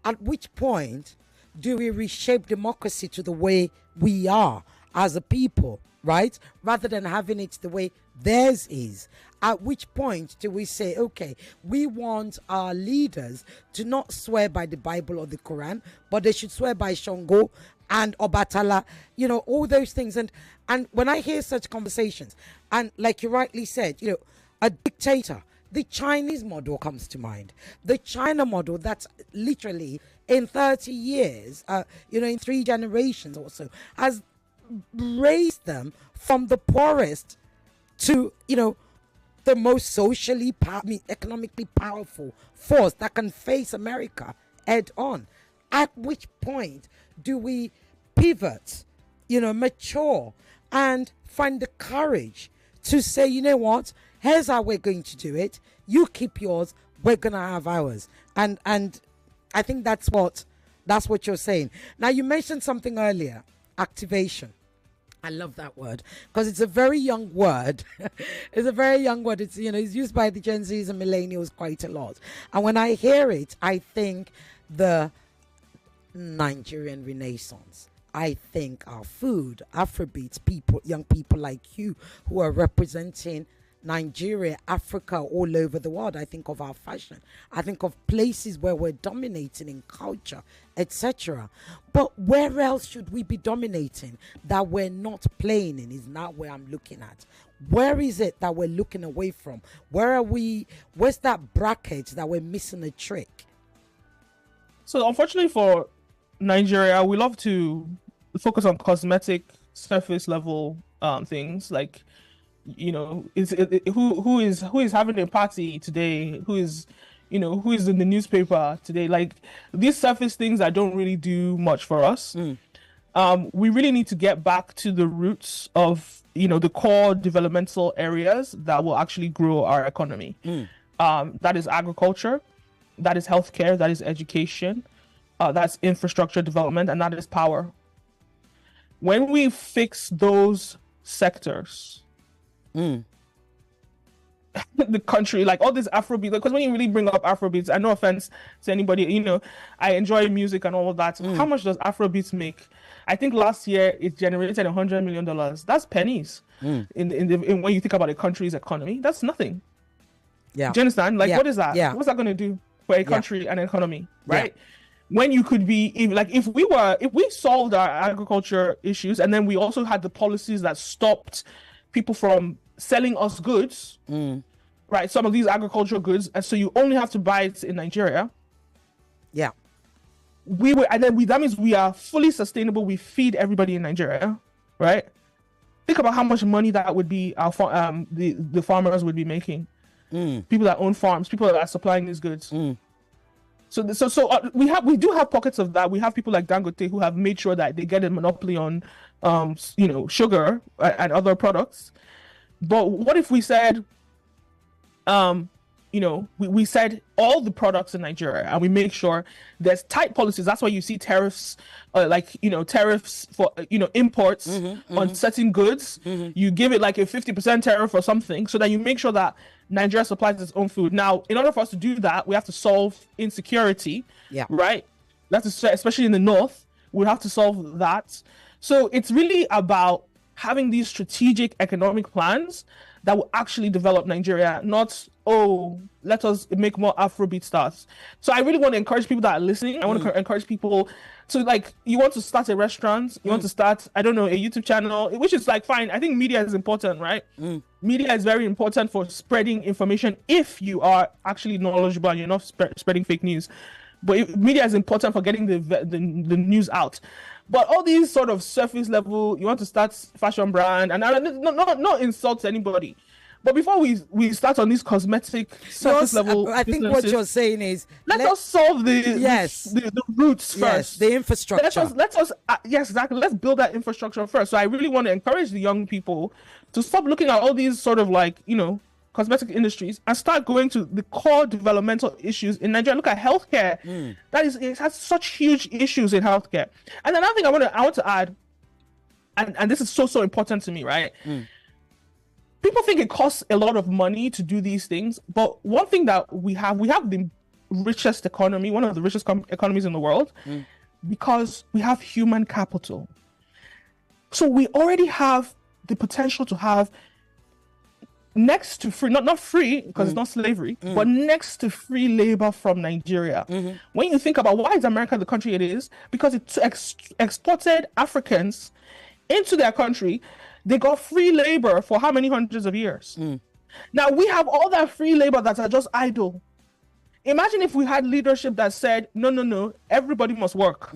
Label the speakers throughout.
Speaker 1: at which point do we reshape democracy to the way we are as a people, right? Rather than having it the way theirs is. At which point do we say, okay, we want our leaders to not swear by the Bible or the Quran, but they should swear by Shango and Obatala, all those things. And when I hear such conversations, and like you rightly said, a dictator, the Chinese model comes to mind. The China model that's literally in 30 years, in 3 generations or so, has raised them from the poorest to, the most socially, economically powerful force that can face America head on. At which point do we pivot, mature, and find the courage to say, you know what, here's how we're going to do it. You keep yours, we're gonna have ours. And I think that's what you're saying. Now, you mentioned something earlier, activation. I love that word because it's a very young word. It's a very young word. It's it's used by the Gen Zs and millennials quite a lot. And when I hear it, I think the Nigerian Renaissance. I think our food, Afrobeats, young people like you who are representing Nigeria, Africa, all over the world. I think of our fashion. I think of places where we're dominating in culture, etc. But where else should we be dominating that we're not playing in is not where I'm looking at. Where is it that we're looking away from? Where's that bracket that we're missing a trick?
Speaker 2: So unfortunately for Nigeria, we love to focus on cosmetic surface level things like, who is having a party today, who is in the newspaper today, like these surface things that don't really do much for us. We really need to get back to the roots of the core developmental areas that will actually grow our economy. That is agriculture, that is healthcare, that is education, that's infrastructure development, and that is power. When we fix those sectors, the country, like all this Afrobeat, because when you really bring up Afrobeats, and no offense to anybody, I enjoy music and all of that. How much does Afrobeats make? I think last year it generated $100 million. That's pennies. In when you think about a country's economy, that's nothing. Yeah. Do you understand? Like, what is that? Yeah. What's that going to do for a country and an economy, right? Yeah. When you could be if we solved our agriculture issues, and then we also had the policies that stopped people from selling us goods, right? Some of these agricultural goods, and so you only have to buy it in Nigeria.
Speaker 1: Yeah.
Speaker 2: That means we are fully sustainable. We feed everybody in Nigeria, right? Think about how much money that would be the farmers would be making. People that own farms, people that are supplying these goods. So we do have pockets of that. We have people like Dangote who have made sure that they get a monopoly on sugar and other products. But what if we said we said all the products in Nigeria, and we make sure there's tight policies. That's why you see tariffs, tariffs for imports on certain goods. You give it like a 50% tariff or something, so that you make sure that Nigeria supplies its own food. Now, in order for us to do that, we have to solve insecurity. Yeah. Right. Especially in the north, we have to solve that. So it's really about having these strategic economic plans that will actually develop Nigeria, not, let us make more Afrobeat stars. So I really want to encourage people that are listening. I want to encourage people to, like, you want to start a restaurant, you want to start, I don't know, a YouTube channel, which is like fine. I think media is important, right? Media is very important for spreading information if you are actually knowledgeable and you're not spreading fake news. But media is important for getting the news out. But all these sort of surface level, you want to start fashion brand, and not insult anybody. But before we start on these cosmetic surface level,
Speaker 1: I think what you're saying is
Speaker 2: let us solve the roots first,
Speaker 1: the infrastructure.
Speaker 2: Let us yes, exactly. Let's build that infrastructure first. So I really want to encourage the young people to stop looking at all these sort of cosmetic industries and start going to the core developmental issues in Nigeria. Look at healthcare. It has such huge issues in healthcare. And another thing I want to add, and this is so important to me, right? People think it costs a lot of money to do these things, but one thing that we have the richest economy, one of the richest economies in the world, because we have human capital. So we already have the potential to have next to free, not free because it's not slavery, but next to free labor from Nigeria. When you think about why is America the country it is, because it exported Africans into their country. They got free labor for how many hundreds of years? Now we have all that free labor that are just idle. Imagine if we had leadership that said, no, everybody must work.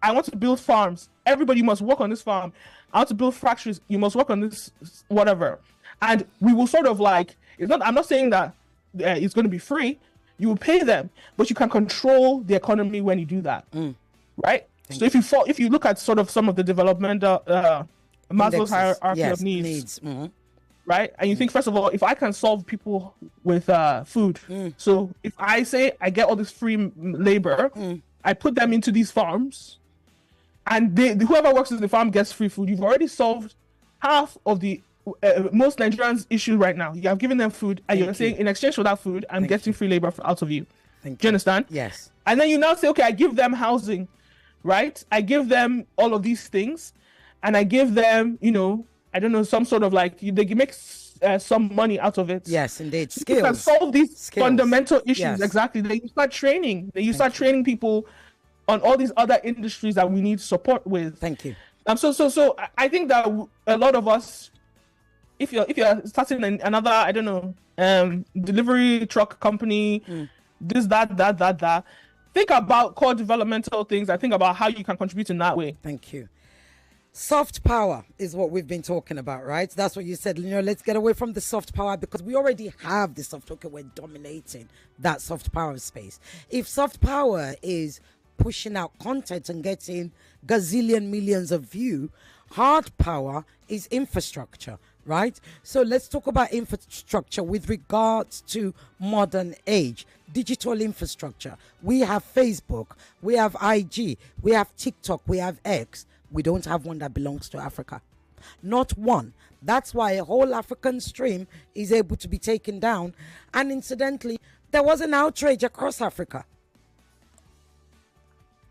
Speaker 2: I want to build farms. Everybody must work on this farm. I want to build factories. You must work on this, whatever. And we will sort of like, I'm not saying that it's going to be free. You will pay them, but you can control the economy when you do that. Right? So if you look at sort of some of the developmental Maslow's hierarchy of needs. Right? And you think, first of all, if I can solve people with food, so if I say I get all this free labor, I put them into these farms, and whoever works in the farm gets free food. You've already solved half of the most Nigerians' issue right now. You have given them food, and you're saying, in exchange for that food, I'm getting free labor out of you. Do you understand? Yes. And then you now say, okay, I give them housing, right? I give them all of these things, and I give them, I don't know, some sort of like, they make some money out of it.
Speaker 1: Yes, indeed. Skills.
Speaker 2: You can solve these fundamental issues. Exactly. Then you start training. Then you start training people on all these other industries that we need support with.
Speaker 1: Thank you.
Speaker 2: So I think that a lot of us, if you're starting another, I don't know, delivery truck company, this, that, think about core developmental things. I think about how you can contribute in that way.
Speaker 1: Thank you. Soft power is what we've been talking about, right? That's what you said. Let's get away from the soft power because we already have the soft power. We're dominating that soft power space. If soft power is pushing out content and getting gazillion millions of views, hard power is infrastructure, right? So let's talk about infrastructure with regards to modern age, digital infrastructure. We have Facebook, we have IG, we have TikTok, we have X. We don't have one that belongs to Africa. Not one. That's why a whole African stream is able to be taken down. And incidentally, there was an outrage across Africa.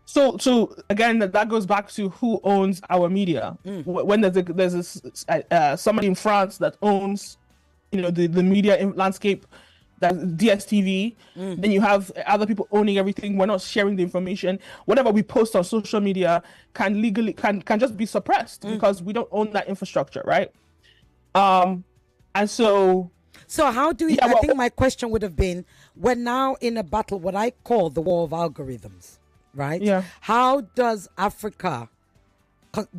Speaker 2: So again, that goes back to who owns our media. When there's somebody in France that owns, the media landscape, that's DSTV. Then you have other people owning everything. We're not sharing the information. Whatever we post on social media can just be suppressed because we don't own that infrastructure, right? And so
Speaker 1: how do we? I think my question would have been: we're now in a battle, what I call the war of algorithms, right? Yeah. How does Africa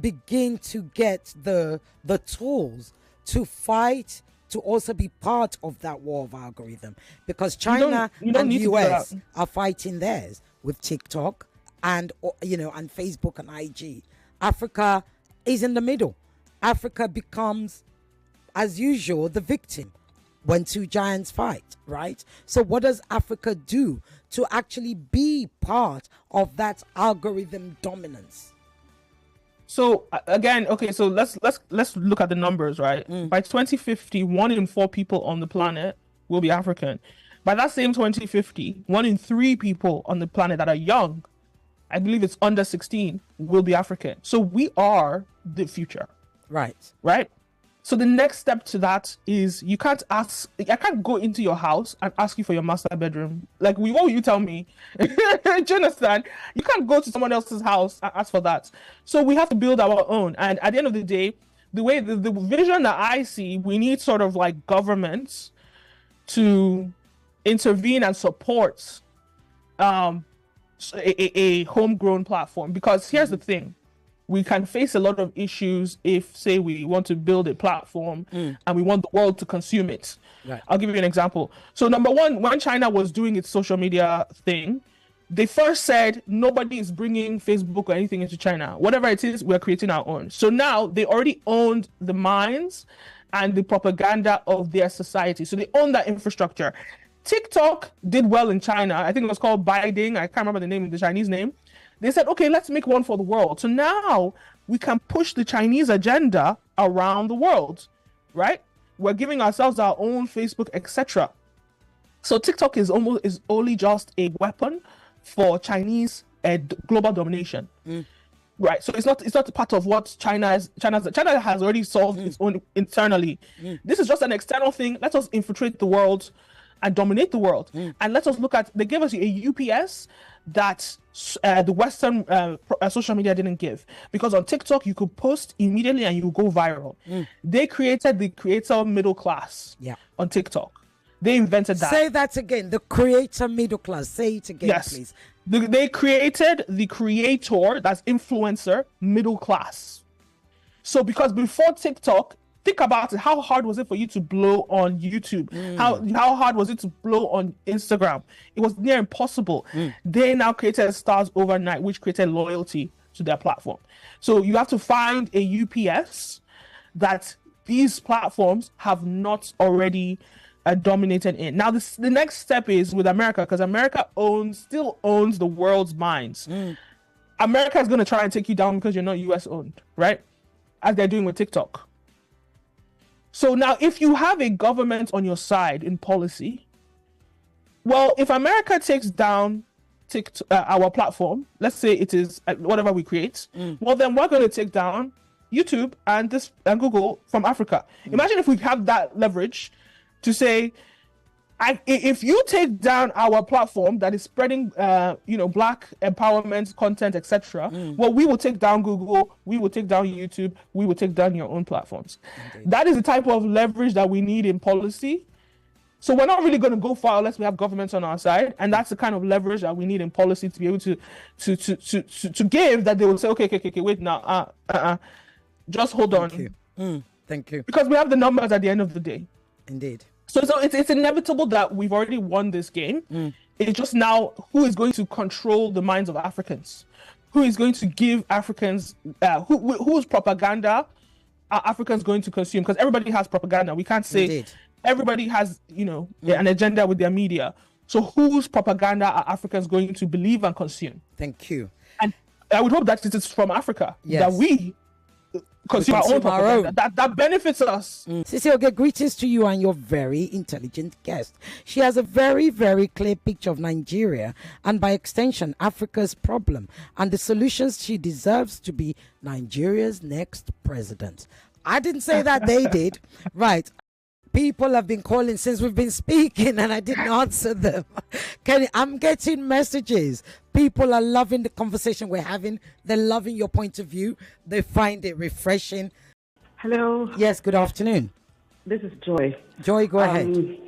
Speaker 1: begin to get the tools to fight? To also be part of that war of algorithm, because China and the US are fighting theirs with TikTok and and Facebook and IG. Africa is in the middle. Africa becomes, as usual, the victim when two giants fight, right? So what does Africa do to actually be part of that algorithm dominance?
Speaker 2: So again, okay, so let's look at the numbers, right? By 2050, 1 in 4 people on the planet will be African. By that same 2050, 1 in 3 people on the planet that are young, I believe it's under 16, will be African. So we are the future. Right. So the next step to that is I can't go into your house and ask you for your master bedroom. Like, what will you tell me? Do you understand? You can't go to someone else's house and ask for that. So we have to build our own. And at the end of the day, the way the vision that I see, we need sort of like governments to intervene and support a homegrown platform. Because here's the thing. We can face a lot of issues if, say, we want to build a platform and we want the world to consume it. Right. I'll give you an example. So number one, when China was doing its social media thing, they first said nobody is bringing Facebook or anything into China. Whatever it is, we're creating our own. So now they already owned the minds and the propaganda of their society. So they own that infrastructure. TikTok did well in China. I think it was called Biding. I can't remember the name, the Chinese name. They said, okay, let's make one for the world. So now we can push the Chinese agenda around the world, right? We're giving ourselves our own Facebook, etc. So TikTok is only just a weapon for Chinese global domination. Right, so it's not part of what China has already solved its own internally. This is just an external thing. Let us infiltrate the world and dominate the world, and let us look at. They gave us a UPS that the Western social media didn't give, because on TikTok you could post immediately and you go viral. They created the creator middle class on TikTok. They invented that.
Speaker 1: Say that again. The creator middle class. Say it again, please.
Speaker 2: They created the creator, that's influencer, middle class. So because before TikTok, think about it. How hard was it for you to blow on YouTube? How hard was it to blow on Instagram? It was near impossible. They now created stars overnight, which created loyalty to their platform. So you have to find a UPS that these platforms have not already dominated in. Now, the next step is with America, because America still owns the world's minds. America is going to try and take you down because you're not US owned, right? As they're doing with TikTok. So now, if you have a government on your side in policy, well, if America takes down our platform, let's say it is whatever we create, well, then we're going to take down YouTube and Google from Africa. Imagine if we have that leverage to say, if you take down our platform that is spreading, Black empowerment content, etc., well, we will take down Google, we will take down YouTube, we will take down your own platforms. Indeed. That is the type of leverage that we need in policy. So we're not really going to go far unless we have governments on our side, and that's the kind of leverage that we need in policy to be able to give, that they will say, okay, wait now, just hold on.
Speaker 1: Thank you.
Speaker 2: Because we have the numbers at the end of the day.
Speaker 1: Indeed.
Speaker 2: So it's inevitable that we've already won this game. It's just now who is going to control the minds of Africans, who is going to give Africans, whose propaganda are Africans going to consume? Because everybody has propaganda. We can't say everybody has, an agenda with their media. So whose propaganda are Africans going to believe and consume?
Speaker 1: Thank you.
Speaker 2: And I would hope that it is from Africa, that we consume our own propaganda. That benefits us.
Speaker 1: Sisi Oge, greetings to you and your very intelligent guest. She has a very, very clear picture of Nigeria and by extension Africa's problem and the solutions. She deserves to be Nigeria's next president. I didn't say that, they did. Right. People have been calling since we've been speaking and I didn't answer them. Kenny, I'm getting messages. People are loving the conversation we're having. They're loving your point of view. They find it refreshing.
Speaker 3: Hello.
Speaker 1: Yes, good afternoon.
Speaker 3: This is Joy.
Speaker 1: Joy, go ahead.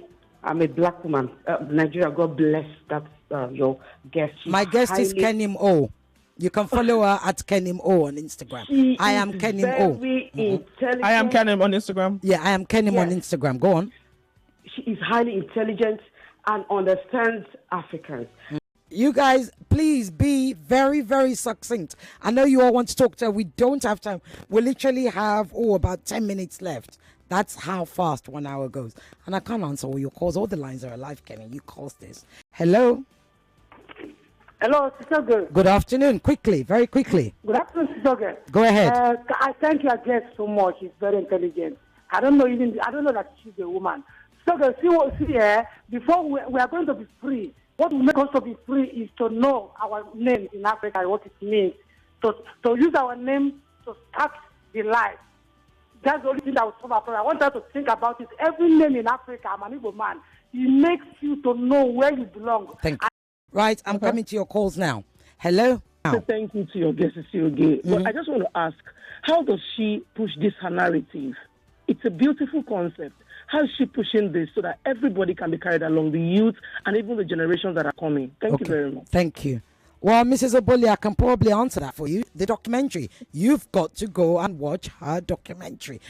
Speaker 3: I'm a black woman. Nigeria, God bless. That's your guest.
Speaker 1: My guest is Kenim O. You can follow her at Kenim O on Instagram. I am Kenim O.
Speaker 2: I am Kenim on Instagram.
Speaker 1: Yeah, I am Kenim on Instagram. Go on.
Speaker 3: She is highly intelligent and understands Africans.
Speaker 1: You guys, please be very, very succinct. I know you all want to talk to her. We don't have time. We literally have, about 10 minutes left. That's how fast 1 hour goes. And I can't answer all your calls. All the lines are alive, Kenny. You calls this. Hello?
Speaker 3: Hello, Sister Girl.
Speaker 1: Good afternoon. Quickly, very quickly.
Speaker 3: Good afternoon, Sister Girl.
Speaker 1: Go ahead.
Speaker 3: I thank your guest so much. She's very intelligent. I don't know that she's a woman. Sister Girl, see here, before we are going to be free, what will make us to be free is to know our names in Africa and what it means. To use our name to start the life. That's the only thing that will solve our problem. I want her to think about it. Every name in Africa, I'm an Igbo man. It makes you to know where you belong.
Speaker 1: Thank you. Right, I'm coming to your calls now. Hello?
Speaker 4: So thank you to your guest, Cecilia. But I just want to ask, how does she push this her narrative? It's a beautiful concept. How is she pushing this so that everybody can be carried along, the youth and even the generations that are coming? Thank you very much.
Speaker 1: Thank you. Well, Mrs. Oboli, I can probably answer that for you. The documentary. You've got to go and watch her documentary.